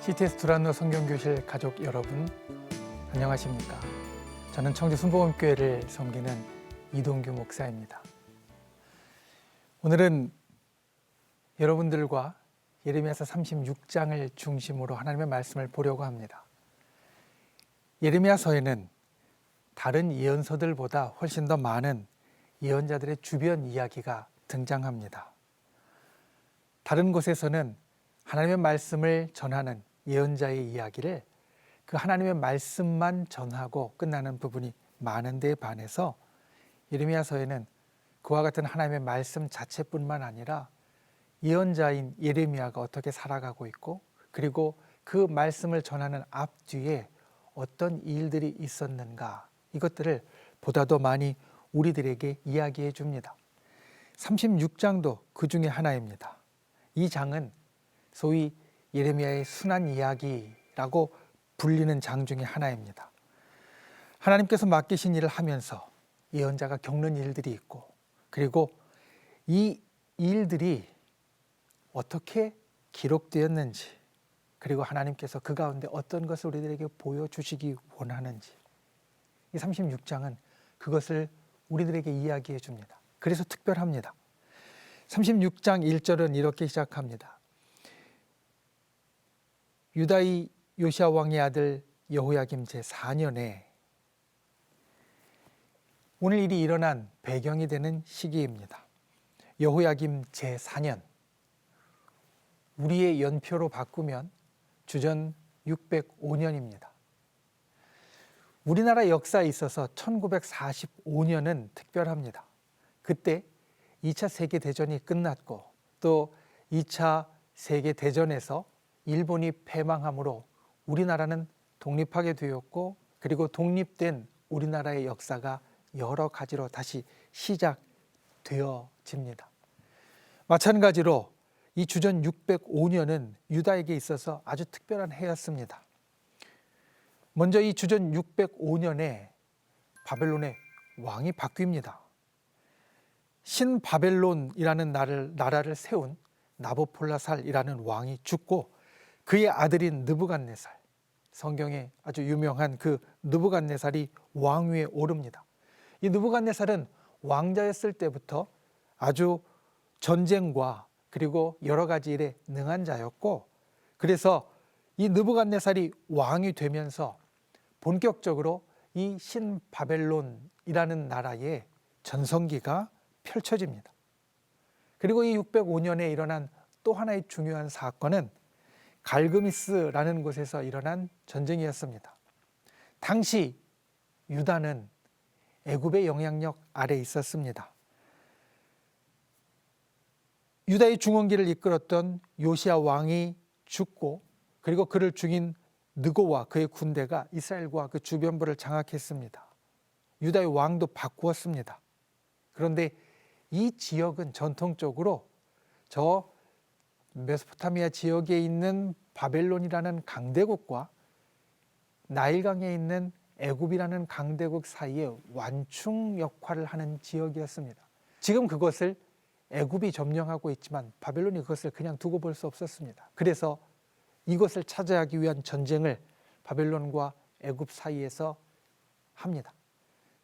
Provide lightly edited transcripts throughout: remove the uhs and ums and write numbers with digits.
CTS 두란노 성경교실 가족 여러분, 안녕하십니까? 저는 청주 순복음교회를 섬기는 이동규 목사입니다. 오늘은 여러분들과 예레미야서 36장을 중심으로 하나님의 말씀을 보려고 합니다. 예레미야서에는 다른 예언서들보다 훨씬 더 많은 예언자들의 주변 이야기가 등장합니다. 다른 곳에서는 하나님의 말씀을 전하는 예언자의 이야기를 그 하나님의 말씀만 전하고 끝나는 부분이 많은 데에 반해서 예레미야서에는 그와 같은 하나님의 말씀 자체뿐만 아니라 예언자인 예레미야가 어떻게 살아가고 있고, 그리고 그 말씀을 전하는 앞뒤에 어떤 일들이 있었는가, 이것들을 보다 더 많이 우리들에게 이야기해 줍니다. 36장도 그 중에 하나입니다. 이 장은 소위 예레미야의 순환 이야기라고 불리는 장 중에 하나입니다. 하나님께서 맡기신 일을 하면서 예언자가 겪는 일들이 있고, 그리고 이 일들이 어떻게 기록되었는지, 그리고 하나님께서 그 가운데 어떤 것을 우리들에게 보여주시기 원하는지, 이 36장은 그것을 우리들에게 이야기해 줍니다. 그래서 특별합니다. 36장 1절은 이렇게 시작합니다. 유다의 요시야 왕의 아들 여호야김 제4년에, 오늘 일이 일어난 배경이 되는 시기입니다. 여호야김 제4년, 우리의 연표로 바꾸면 주전 605년입니다. 우리나라 역사에 있어서 1945년은 특별합니다. 그때 2차 세계대전이 끝났고, 또 2차 세계대전에서 일본이 패망함으로 우리나라는 독립하게 되었고, 그리고 독립된 우리나라의 역사가 여러 가지로 다시 시작되어집니다. 마찬가지로 이 주전 605년은 유다에게 있어서 아주 특별한 해였습니다. 먼저 이 주전 605년에 바벨론의 왕이 바뀝니다. 신바벨론이라는 나라를 세운 나보폴라살이라는 왕이 죽고, 그의 아들인 느부갓네살, 성경에 아주 유명한 그 느부갓네살이 왕위에 오릅니다. 이 느부갓네살은 왕자였을 때부터 아주 전쟁과 그리고 여러 가지 일에 능한 자였고, 그래서 이 느부갓네살이 왕이 되면서 본격적으로 이 신바벨론이라는 나라의 전성기가 펼쳐집니다. 그리고 이 605년에 일어난 또 하나의 중요한 사건은 갈그미스라는 곳에서 일어난 전쟁이었습니다. 당시 유다는 애굽의 영향력 아래 있었습니다. 유다의 중원기를 이끌었던 요시야 왕이 죽고, 그리고 그를 죽인 느고와 그의 군대가 이스라엘과 그 주변부를 장악했습니다. 유다의 왕도 바꾸었습니다. 그런데 이 지역은 전통적으로 저 메소포타미아 지역에 있는 바벨론이라는 강대국과 나일강에 있는 애굽이라는 강대국 사이에 완충 역할을 하는 지역이었습니다. 지금 그것을 애굽이 점령하고 있지만 바벨론이 그것을 그냥 두고 볼 수 없었습니다. 그래서 이것을 차지하기 위한 전쟁을 바벨론과 애굽 사이에서 합니다.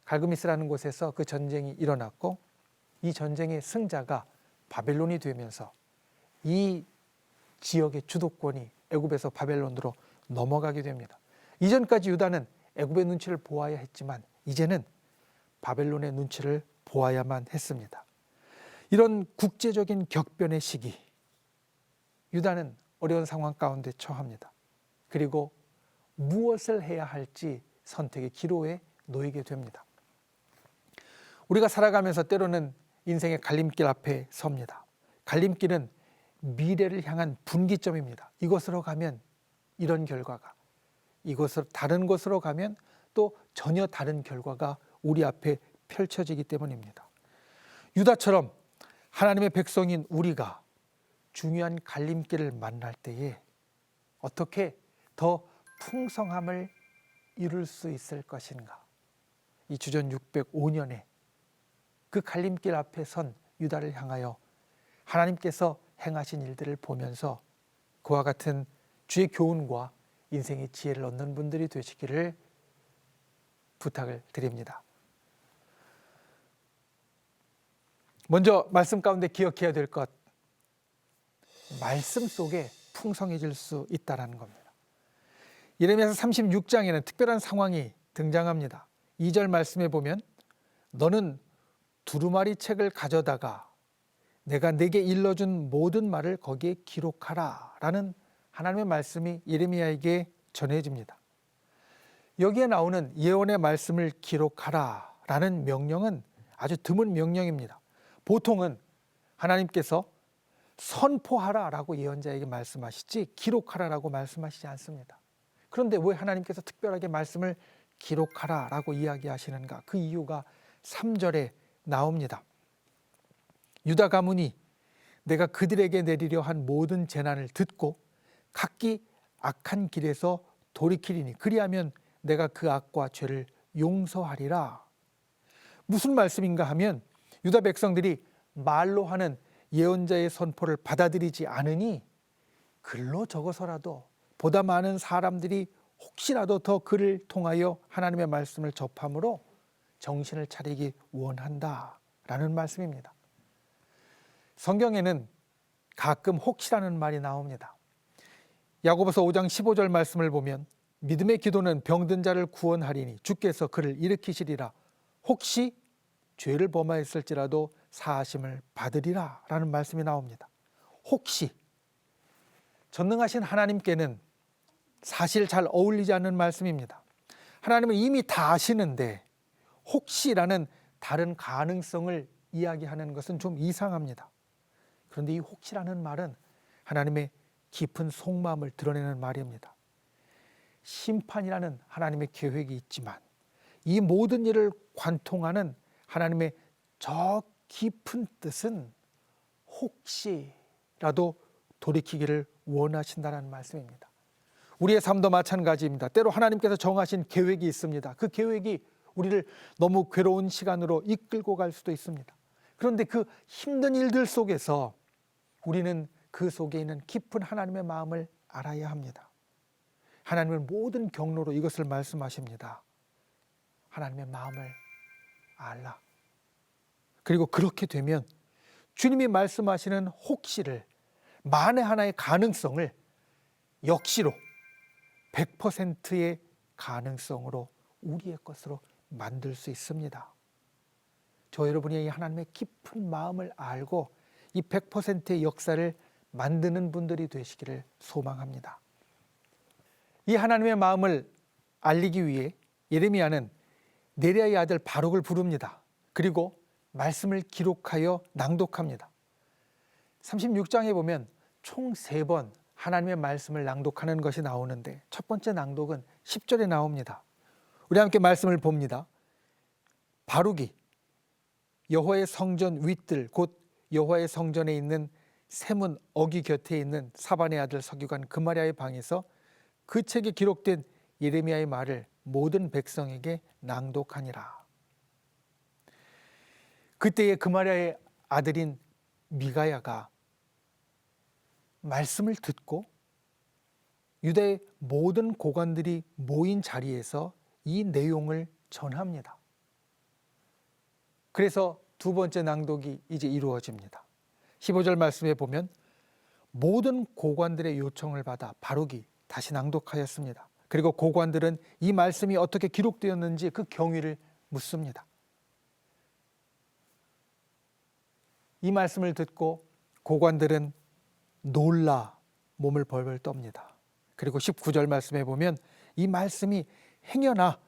갈그미스라는 곳에서 그 전쟁이 일어났고, 이 전쟁의 승자가 바벨론이 되면서 이 지역의 주도권이 애굽에서 바벨론으로 넘어가게 됩니다. 이전까지 유다는 애굽의 눈치를 보아야 했지만 이제는 바벨론의 눈치를 보아야만 했습니다. 이런 국제적인 격변의 시기, 유다는 어려운 상황 가운데 처합니다. 그리고 무엇을 해야 할지 선택의 기로에 놓이게 됩니다. 우리가 살아가면서 때로는 인생의 갈림길 앞에 섭니다. 갈림길은 미래를 향한 분기점입니다. 이곳으로 가면 이런 결과가, 이곳으로 다른 곳으로 가면 또 전혀 다른 결과가 우리 앞에 펼쳐지기 때문입니다. 유다처럼 하나님의 백성인 우리가 중요한 갈림길을 만날 때에 어떻게 더 풍성함을 이룰 수 있을 것인가, 이 주전 605년에 그 갈림길 앞에 선 유다를 향하여 하나님께서 행하신 일들을 보면서 그와 같은 주의 교훈과 인생의 지혜를 얻는 분들이 되시기를 부탁을 드립니다. 먼저 말씀 가운데 기억해야 될 것, 말씀 속에 풍성해질 수 있다는 겁니다. 예레미야서 36장에는 특별한 상황이 등장합니다. 2절 말씀에 보면 너는 두루마리 책을 가져다가 내가 내게 일러준 모든 말을 거기에 기록하라 라는 하나님의 말씀이 예레미야에게 전해집니다. 여기에 나오는 예언의 말씀을 기록하라 라는 명령은 아주 드문 명령입니다. 보통은 하나님께서 선포하라 라고 예언자에게 말씀하시지 기록하라 라고 말씀하시지 않습니다. 그런데 왜 하나님께서 특별하게 말씀을 기록하라 라고 이야기하시는가? 그 이유가 3절에 나옵니다. 유다 가문이 내가 그들에게 내리려 한 모든 재난을 듣고 각기 악한 길에서 돌이키리니 그리하면 내가 그 악과 죄를 용서하리라. 무슨 말씀인가 하면 유다 백성들이 말로 하는 예언자의 선포를 받아들이지 않으니 글로 적어서라도 보다 많은 사람들이 혹시라도 더 그를 통하여 하나님의 말씀을 접함으로 정신을 차리기 원한다라는 말씀입니다. 성경에는 가끔 혹시라는 말이 나옵니다. 야고보서 5장 15절 말씀을 보면 믿음의 기도는 병든 자를 구원하리니 주께서 그를 일으키시리라. 혹시 죄를 범하였을지라도 사하심을 받으리라 라는 말씀이 나옵니다. 혹시, 전능하신 하나님께는 사실 잘 어울리지 않는 말씀입니다. 하나님은 이미 다 아시는데 혹시라는 다른 가능성을 이야기하는 것은 좀 이상합니다. 그런데 이 혹시라는 말은 하나님의 깊은 속마음을 드러내는 말입니다. 심판이라는 하나님의 계획이 있지만 이 모든 일을 관통하는 하나님의 저 깊은 뜻은 혹시라도 돌이키기를 원하신다는 말씀입니다. 우리의 삶도 마찬가지입니다. 때로 하나님께서 정하신 계획이 있습니다. 그 계획이 우리를 너무 괴로운 시간으로 이끌고 갈 수도 있습니다. 그런데 그 힘든 일들 속에서 우리는 그 속에 있는 깊은 하나님의 마음을 알아야 합니다. 하나님은 모든 경로로 이것을 말씀하십니다. 하나님의 마음을 알라. 그리고 그렇게 되면 주님이 말씀하시는 혹시를, 만에 하나의 가능성을 역시로 100%의 가능성으로 우리의 것으로 만들 수 있습니다. 저 여러분이 이 하나님의 깊은 마음을 알고 이 100%의 역사를 만드는 분들이 되시기를 소망합니다. 이 하나님의 마음을 알리기 위해 예레미야는 네리야의 아들 바룩을 부릅니다. 그리고 말씀을 기록하여 낭독합니다. 36장에 보면 총 3번 하나님의 말씀을 낭독하는 것이 나오는데 첫 번째 낭독은 10절에 나옵니다. 우리 함께 말씀을 봅니다. 바룩이 여호와의 성전 윗들 곧 여호와의 성전에 있는 세문 어귀 곁에 있는 사반의 아들 서기관 그마리아의 방에서 그 책에 기록된 예레미야의 말을 모든 백성에게 낭독하니라. 그때의 그마리아의 아들인 미가야가 말씀을 듣고 유다의 모든 고관들이 모인 자리에서 이 내용을 전합니다. 그래서 두 번째 낭독이 이제 이루어집니다. 15절 말씀에 보면 모든 고관들의 요청을 받아 바룩이 다시 낭독하였습니다. 그리고 고관들은 이 말씀이 어떻게 기록되었는지 그 경위를 묻습니다. 이 말씀을 듣고 고관들은 놀라 몸을 벌벌 떱니다. 그리고 19절 말씀에 보면 이 말씀이 행여나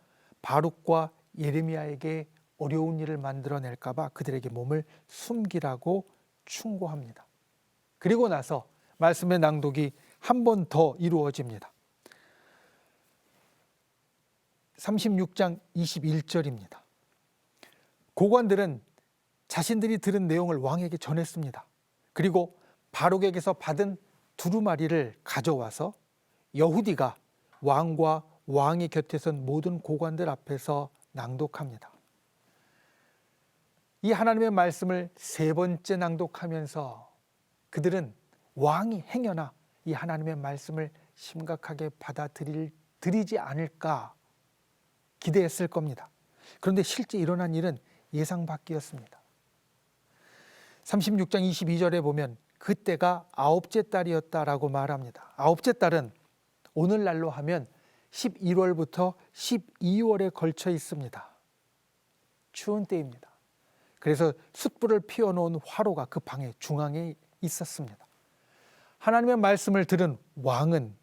바룩과 예레미야에게 어려운 일을 만들어낼까 봐 그들에게 몸을 숨기라고 충고합니다. 그리고 나서 말씀의 낭독이 한 번 더 이루어집니다. 36장 21절입니다. 고관들은 자신들이 들은 내용을 왕에게 전했습니다. 그리고 바룩에게서 받은 두루마리를 가져와서 여후디가 왕과 왕의 곁에 선 모든 고관들 앞에서 낭독합니다. 이 하나님의 말씀을 3번째 낭독하면서 그들은 왕이 행여나 이 하나님의 말씀을 심각하게 받아들이지 않을까 기대했을 겁니다. 그런데 실제 일어난 일은 예상 밖이었습니다. 36장 22절에 보면 그때가 9째 달이었다라고 말합니다. 9째 달은 오늘날로 하면 11월부터 12월에 걸쳐 있습니다. 추운 때입니다. 그래서 숯불을 피워놓은 화로가 그 방의 중앙에 있었습니다. 하나님의 말씀을 들은 왕은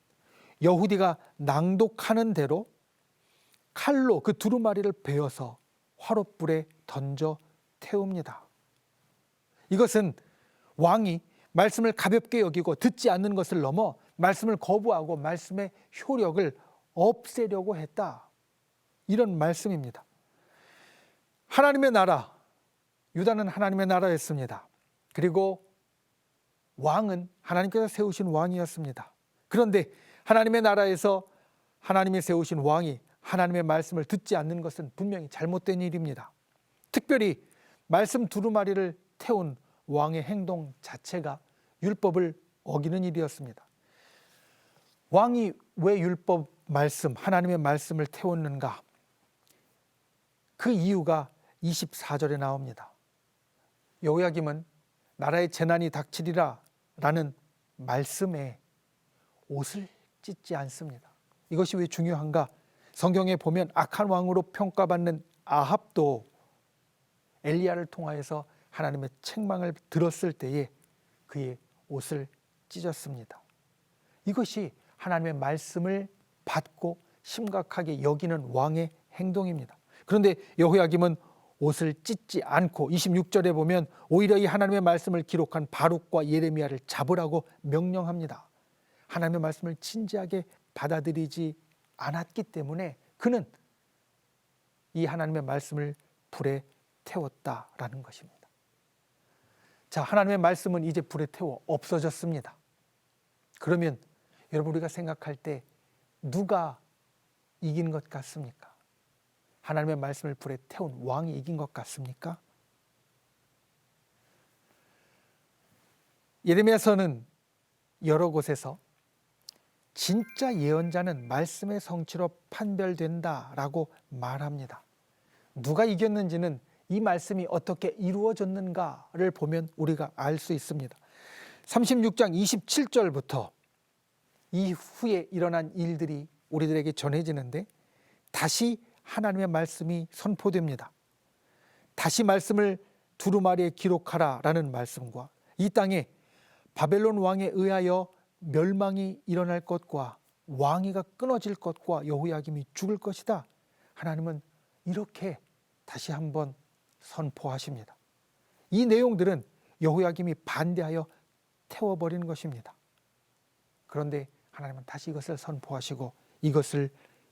여후디가 낭독하는 대로 칼로 그 두루마리를 베어서 화롯불에 던져 태웁니다. 이것은 왕이 말씀을 가볍게 여기고 듣지 않는 것을 넘어 말씀을 거부하고 말씀의 효력을 없애려고 했다. 이런 말씀입니다. 하나님의 나라, 유다는 하나님의 나라였습니다. 그리고 왕은 하나님께서 세우신 왕이었습니다. 그런데 하나님의 나라에서 하나님이 세우신 왕이 하나님의 말씀을 듣지 않는 것은 분명히 잘못된 일입니다. 특별히 말씀 두루마리를 태운 왕의 행동 자체가 율법을 어기는 일이었습니다. 왕이 왜 율법 말씀, 하나님의 말씀을 태웠는가? 그 이유가 24절에 나옵니다. 여호야김은 나라에 재난이 닥치리라 라는 말씀에 옷을 찢지 않습니다. 이것이 왜 중요한가? 성경에 보면 악한 왕으로 평가받는 아합도 엘리야를 통하여서 하나님의 책망을 들었을 때에 그의 옷을 찢었습니다. 이것이 하나님의 말씀을 받고 심각하게 여기는 왕의 행동입니다. 그런데 여호야김은 옷을 찢지 않고 26절에 보면 오히려 이 하나님의 말씀을 기록한 바룩과 예레미야를 잡으라고 명령합니다. 하나님의 말씀을 진지하게 받아들이지 않았기 때문에 그는 이 하나님의 말씀을 불에 태웠다라는 것입니다. 자, 하나님의 말씀은 이제 불에 태워 없어졌습니다. 그러면 여러분 우리가 생각할 때 누가 이긴 것 같습니까? 하나님의 말씀을 불에 태운 왕이 이긴 것 같습니까? 예레미야서는 여러 곳에서 진짜 예언자는 말씀의 성취로 판별된다라고 말합니다. 누가 이겼는지는 이 말씀이 어떻게 이루어졌는가를 보면 우리가 알 수 있습니다. 36장 27절부터 이후에 일어난 일들이 우리들에게 전해지는데 다시 하나님의 말씀이 선포됩니다. 다시 말씀을 두루마리에 기록하라라는 말씀과 이 땅에 바벨론 왕에 의하여 멸망이 일어날 것과 왕위가 끊어질 것과 여호야김이 죽을 것이다. 하나님은 이렇게 다시 한번 선포하십니다. 이 내용들은 여호야김이 반대하여 태워버리는 것입니다. 그런데 하나님은 다시 이것을 선포하시고 이것을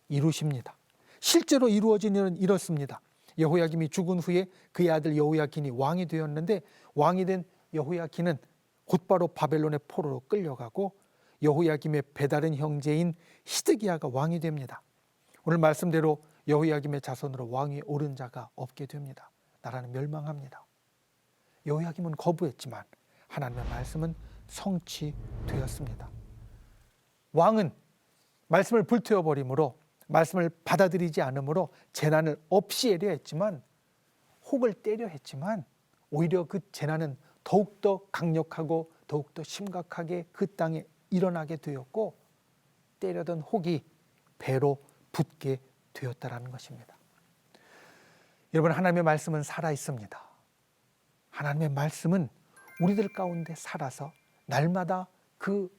이루십니다. 실제로 이루어진 일은 이렇습니다. 여호야김이 죽은 후에 그의 아들 여호야긴이 왕이 되었는데 왕이 된 여호야긴은 곧바로 바벨론의 포로로 끌려가고 여호야김의 배다른 형제인 시드기야가 왕이 됩니다. 오늘 말씀대로 여호야김의 자손으로 왕위에 오른 자가 없게 됩니다. 나라는 멸망합니다. 여호야김은 거부했지만 하나님의 말씀은 성취되었습니다. 왕은 말씀을 불태워버림으로 말씀을 받아들이지 않으므로 재난을 없이하려 했지만 혹을 때려 했지만 오히려 그 재난은 더욱더 강력하고 더욱더 심각하게 그 땅에 일어나게 되었고 때려던 혹이 배로 붙게 되었다라는 것입니다. 여러분 하나님의 말씀은 살아 있습니다. 하나님의 말씀은 우리들 가운데 살아서 날마다 그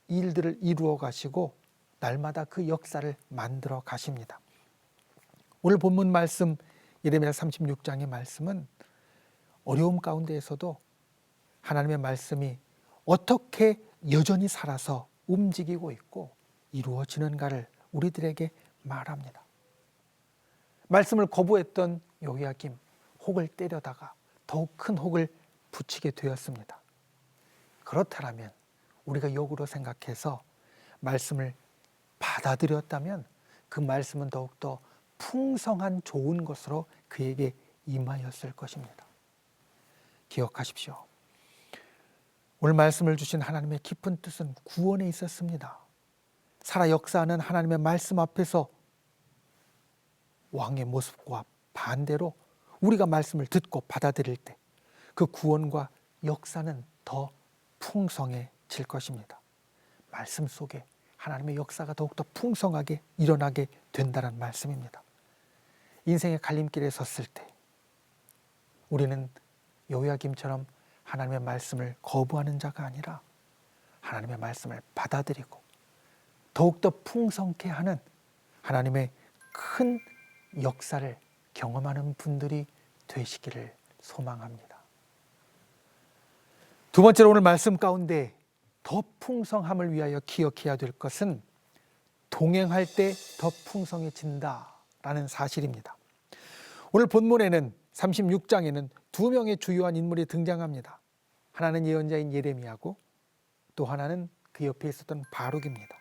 일들을 이루어 가시고 날마다 그 역사를 만들어 가십니다. 오늘 본문 말씀 예레미야 36장의 말씀은 어려움 가운데에서도 하나님의 말씀이 어떻게 여전히 살아서 움직이고 있고 이루어지는가를 우리들에게 말합니다. 말씀을 거부했던 여호야김 혹을 때려다가 더욱 큰 혹을 붙이게 되었습니다. 그렇다면 우리가 역으로 생각해서 말씀을 받아들였다면 그 말씀은 더욱더 풍성한 좋은 것으로 그에게 임하였을 것입니다. 기억하십시오. 오늘 말씀을 주신 하나님의 깊은 뜻은 구원에 있었습니다. 살아 역사하는 하나님의 말씀 앞에서 왕의 모습과 반대로 우리가 말씀을 듣고 받아들일 때 그 구원과 역사는 더 풍성해질 것입니다. 말씀 속에 하나님의 역사가 더욱더 풍성하게 일어나게 된다는 말씀입니다. 인생의 갈림길에 섰을 때 우리는 요야김처럼 하나님의 말씀을 거부하는 자가 아니라 하나님의 말씀을 받아들이고 더욱더 풍성케 하는 하나님의 큰 역사를 경험하는 분들이 되시기를 소망합니다. 두 번째로 오늘 말씀 가운데 더 풍성함을 위하여 기억해야 될 것은 동행할 때 더 풍성해진다라는 사실입니다. 오늘 본문에는 36장에는 두 명의 주요한 인물이 등장합니다. 하나는 예언자인 예레미야고 또 하나는 그 옆에 있었던 바룩입니다.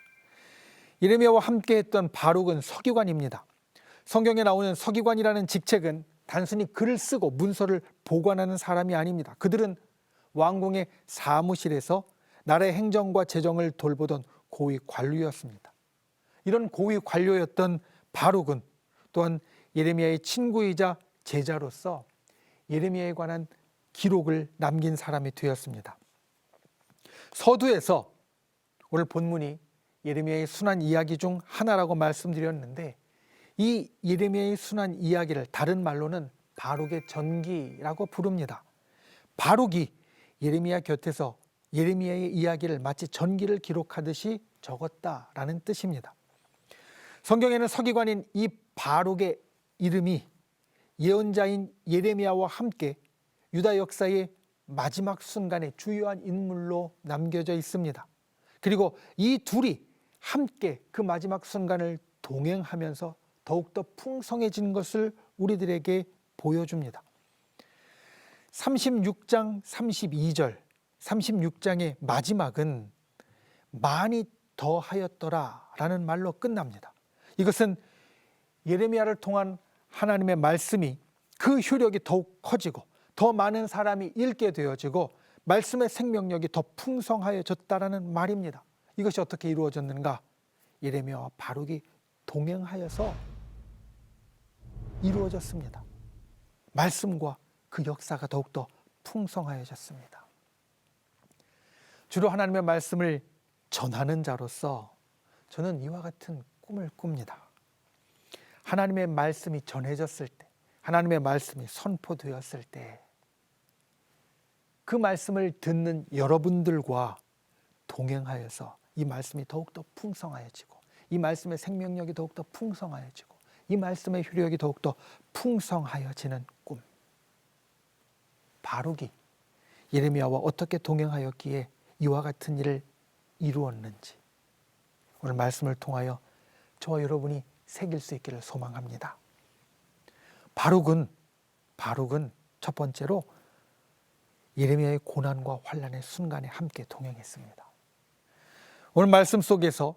예레미야와 함께 했던 바룩은 서기관입니다. 성경에 나오는 서기관이라는 직책은 단순히 글을 쓰고 문서를 보관하는 사람이 아닙니다. 그들은 왕궁의 사무실에서 나라의 행정과 재정을 돌보던 고위 관료였습니다. 이런 고위 관료였던 바룩은 또한 예레미야의 친구이자 제자로서 예레미야에 관한 기록을 남긴 사람이 되었습니다. 서두에서 오늘 본문이 예레미야의 순환 이야기 중 하나라고 말씀드렸는데 이 예레미야의 순환 이야기를 다른 말로는 바룩의 전기라고 부릅니다. 바룩이 예레미야 곁에서 예레미야의 이야기를 마치 전기를 기록하듯이 적었다라는 뜻입니다. 성경에는 서기관인 이 바룩의 이름이 예언자인 예레미야와 함께 유다 역사의 마지막 순간의 주요한 인물로 남겨져 있습니다. 그리고 이 둘이 함께 그 마지막 순간을 동행하면서 더욱더 풍성해진 것을 우리들에게 보여줍니다. 36장 32절 36장의 마지막은 많이 더하였더라 라는 말로 끝납니다. 이것은 예레미야를 통한 하나님의 말씀이 그 효력이 더욱 커지고 더 많은 사람이 읽게 되어지고 말씀의 생명력이 더 풍성하여졌다라는 말입니다. 이것이 어떻게 이루어졌는가? 예레미야와 바룩이 동행하여서 이루어졌습니다. 말씀과 그 역사가 더욱더 풍성하여졌습니다. 주로 하나님의 말씀을 전하는 자로서 저는 이와 같은 꿈을 꿉니다. 하나님의 말씀이 전해졌을 때, 하나님의 말씀이 선포되었을 때 그 말씀을 듣는 여러분들과 동행하여서 이 말씀이 더욱더 풍성하여지고 이 말씀의 생명력이 더욱더 풍성하여지고 이 말씀의 효력이 더욱더 풍성하여지는 꿈. 바룩이 예레미야와 어떻게 동행하였기에 이와 같은 일을 이루었는지 오늘 말씀을 통하여 저와 여러분이 새길 수 있기를 소망합니다. 바룩은 첫 번째로 예레미야의 고난과 환난의 순간에 함께 동행했습니다. 오늘 말씀 속에서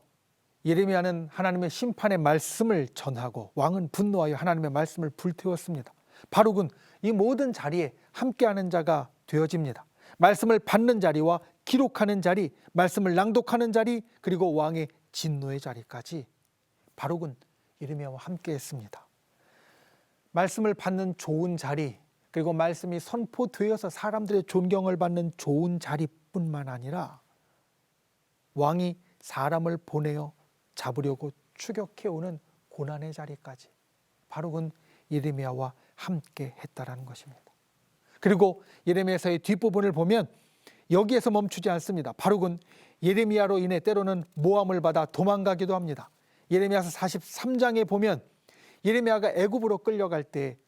예레미야는 하나님의 심판의 말씀을 전하고 왕은 분노하여 하나님의 말씀을 불태웠습니다. 바룩은 이 모든 자리에 함께하는 자가 되어집니다. 말씀을 받는 자리와 기록하는 자리, 말씀을 낭독하는 자리, 그리고 왕의 진노의 자리까지 바룩은 예레미야와 함께했습니다. 말씀을 받는 좋은 자리, 그리고 말씀이 선포되어서 사람들의 존경을 받는 좋은 자리뿐만 아니라 왕이 사람을 보내어 잡으려고 추격해오는 고난의 자리까지 바룩은 예레미야와 함께 했다라는 것입니다. 그리고 예레미야서의 뒷부분을 보면 여기에서 멈추지 않습니다. 바룩은 예레미야로 인해 때로는 모함을 받아 도망가기도 합니다. 예레미야서 43장에 보면 예레미야가 애굽으로 끌려갈 때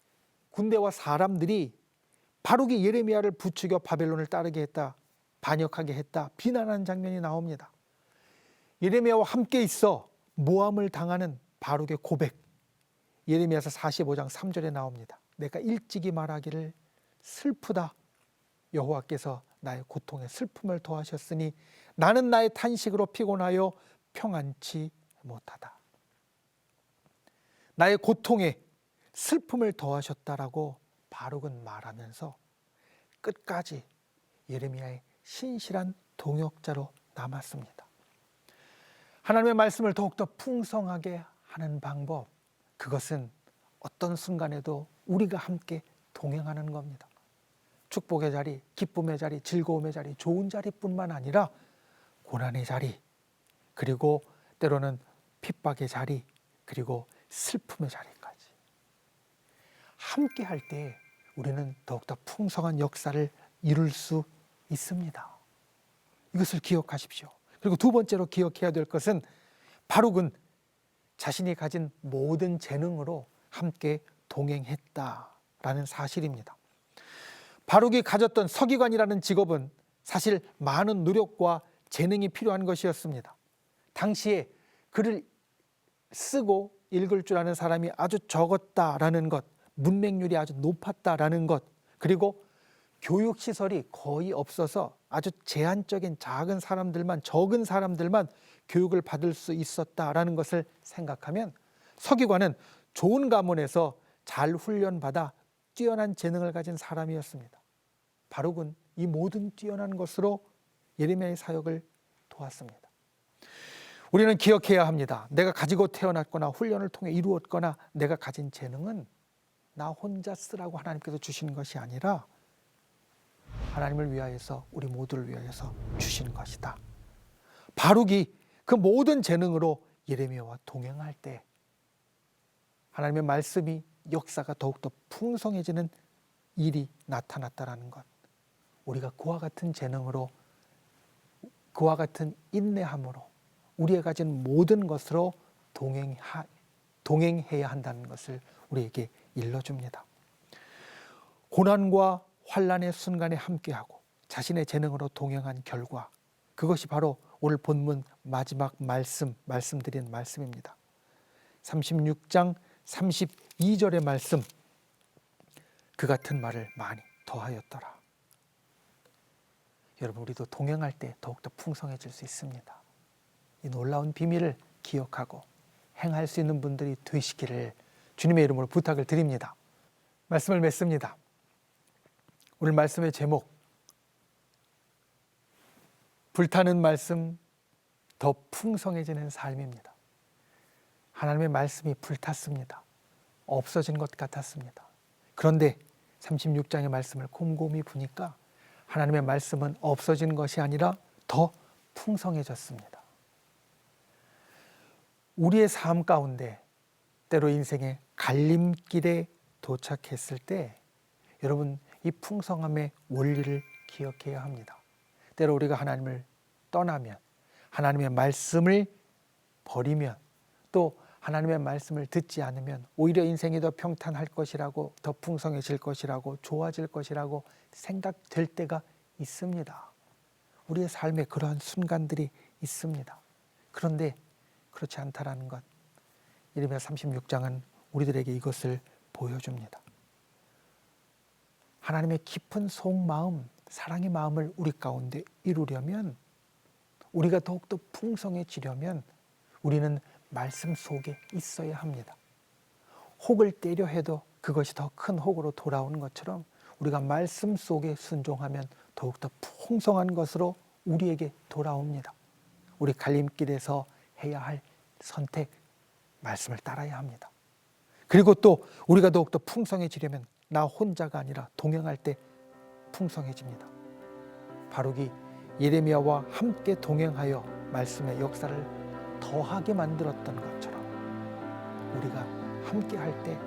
군대와 사람들이 바룩이 예레미야를 부추겨 바벨론을 따르게 했다, 반역하게 했다, 비난하는 장면이 나옵니다. 예레미야와 함께 있어 모함을 당하는 바룩의 고백, 예레미야서 45장 3절에 나옵니다. 내가 일찍이 말하기를 슬프다. 여호와께서 나의 고통에 슬픔을 더하셨으니 나는 나의 탄식으로 피곤하여 평안치 못하다. 나의 고통에 슬픔을 더하셨다라고 바룩은 말하면서 끝까지 예레미야의 신실한 동역자로 남았습니다. 하나님의 말씀을 더욱더 풍성하게 하는 방법, 그것은 어떤 순간에도 우리가 함께 동행하는 겁니다. 축복의 자리, 기쁨의 자리, 즐거움의 자리, 좋은 자리뿐만 아니라 고난의 자리, 그리고 때로는 핍박의 자리, 그리고 슬픔의 자리까지 함께 할 때 우리는 더욱더 풍성한 역사를 이룰 수 있습니다. 이것을 기억하십시오. 그리고 두 번째로 기억해야 될 것은 바룩은 자신이 가진 모든 재능으로 함께 동행했다라는 사실입니다. 바룩이 가졌던 서기관이라는 직업은 사실 많은 노력과 재능이 필요한 것이었습니다. 당시에 글을 쓰고 읽을 줄 아는 사람이 아주 적었다라는 것, 문맹률이 아주 높았다라는 것, 그리고 교육시설이 거의 없어서 아주 제한적인 적은 사람들만 교육을 받을 수 있었다라는 것을 생각하면 서기관은 좋은 가문에서 잘 훈련받아 뛰어난 재능을 가진 사람이었습니다. 바룩은 이 모든 뛰어난 것으로 예레미야의 사역을 도왔습니다. 우리는 기억해야 합니다. 내가 가지고 태어났거나 훈련을 통해 이루었거나 내가 가진 재능은 나 혼자 쓰라고 하나님께서 주시는 것이 아니라 하나님을 위하여서, 우리 모두를 위하여서 주시는 것이다. 바룩이 그 모든 재능으로 예레미야와 동행할 때 하나님의 말씀이, 역사가 더욱더 풍성해지는 일이 나타났다라는 것, 우리가 그와 같은 재능으로, 그와 같은 인내함으로 우리가 가진 모든 것으로 동행해야 한다는 것을 우리에게 일러줍니다. 고난과 환난의 순간에 함께하고 자신의 재능으로 동행한 결과, 그것이 바로 오늘 본문 마지막 말씀드린 말씀입니다. 36장 32절의 말씀, 그 같은 말을 많이 더하였더라. 여러분, 우리도 동행할 때 더욱더 풍성해질 수 있습니다. 이 놀라운 비밀을 기억하고 행할 수 있는 분들이 되시기를 주님의 이름으로 부탁을 드립니다. 말씀을 맺습니다. 오늘 말씀의 제목, 불타는 말씀, 더 풍성해지는 삶입니다. 하나님의 말씀이 불탔습니다. 없어진 것 같았습니다. 그런데 36장의 말씀을 곰곰이 보니까 하나님의 말씀은 없어진 것이 아니라 더 풍성해졌습니다. 우리의 삶 가운데 때로 인생의 갈림길에 도착했을 때 여러분, 이 풍성함의 원리를 기억해야 합니다. 때로 우리가 하나님을 떠나면, 하나님의 말씀을 버리면, 또 하나님의 말씀을 듣지 않으면 오히려 인생이 더 평탄할 것이라고, 더 풍성해질 것이라고, 좋아질 것이라고 생각될 때가 있습니다. 우리의 삶에 그러한 순간들이 있습니다. 그런데 그렇지 않다라는 것, 예레미야 36장은 우리들에게 이것을 보여줍니다. 하나님의 깊은 속마음, 사랑의 마음을 우리 가운데 이루려면, 우리가 더욱더 풍성해지려면 우리는 말씀 속에 있어야 합니다. 혹을 때려 해도 그것이 더 큰 혹으로 돌아오는 것처럼 우리가 말씀 속에 순종하면 더욱더 풍성한 것으로 우리에게 돌아옵니다. 우리 갈림길에서 해야 할 선택, 말씀을 따라야 합니다. 그리고 또 우리가 더욱더 풍성해지려면 나 혼자가 아니라 동행할 때 풍성해집니다. 바룩이 예레미야와 함께 동행하여 말씀의 역사를 더하게 만들었던 것처럼 우리가 함께 할 때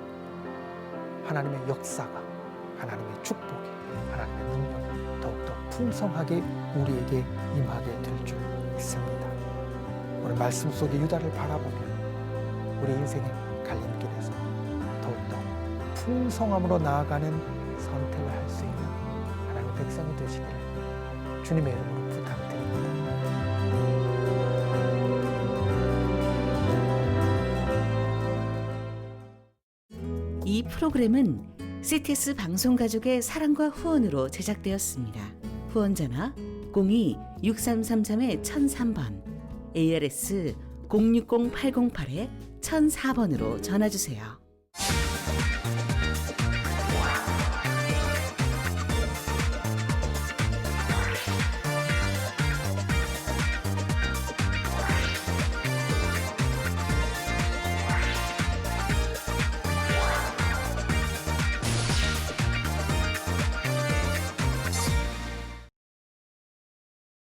하나님의 역사가, 하나님의 축복이, 하나님의 능력이 더욱더 풍성하게 우리에게 임하게 될 줄 믿습니다. 오늘 말씀 속의 유다를 바라보며 우리 인생의 갈림길에서 더욱더 풍성함으로 나아가는 선택을 할 수 있는 하나님의 백성이 되시기를 주님의 이름으로 부탁드립니다. 이 프로그램은 CTS 방송가족의 사랑과 후원으로 제작되었습니다. 후원전화 02-6333-1003번, ARS 060-808-1004번으로 전화주세요.